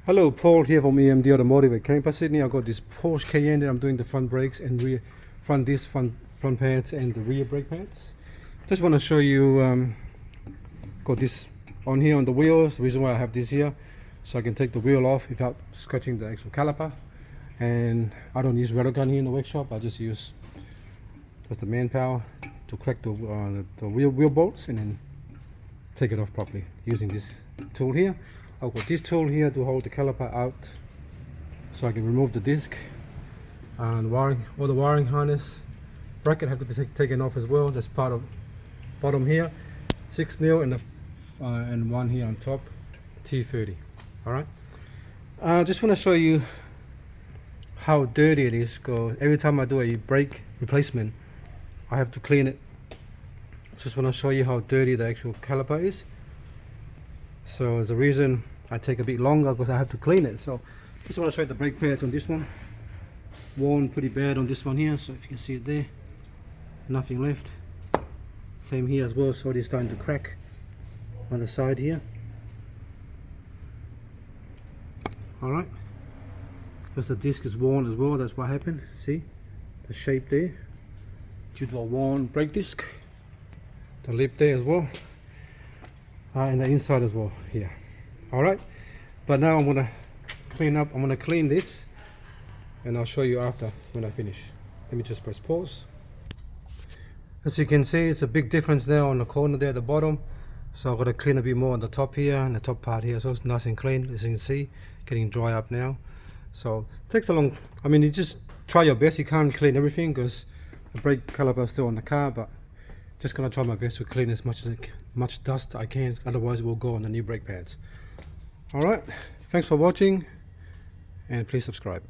Hello, Paul here from EMD Automotive at Campus Sydney. I've got this Porsche Cayenne that I'm doing the front brakes and rear front pads and the rear brake pads. Just want to show you, got this on here on the wheels. The reason why I have this here, so I can take the wheel off without scratching the actual caliper. And I don't use rattle gun here in the workshop. I just use the manpower to crack the wheel bolts and then take it off properly using this tool here. I've got this tool here to hold the caliper out so I can remove the disc and wiring, all the wiring harness bracket have to be taken off as well. That's part of bottom here, 6mm and one here on top, T30. Alright, I just want to show you how dirty it is, because every time I do a brake replacement I have to clean it. Just want to show you how dirty the actual caliper is. So there's a reason I take a bit longer, because I have to clean it. So just want to show you the brake pads on this one. Worn pretty bad on this one here, so if you can see it there, nothing left. Same here as well, so it's starting to crack on the side here. Alright, because the disc is worn as well, that's what happened. See the shape there, due to a worn brake disc. The lip there as well. And the inside as well here. Alright, but now I'm gonna clean up. I'm gonna clean this and I'll show you after when I finish. Let me just press pause. As you can see, it's a big difference now on the corner there at the bottom, so I've got to clean a bit more on the top here and the top part here, so it's nice and clean. As you can see, getting dry up now. So it takes a long, I mean, you just try your best. You can't clean everything because the brake caliper is still on the car, but just gonna try my best to clean as much dust I can, otherwise it will go on the new brake pads. Alright, thanks for watching and please subscribe.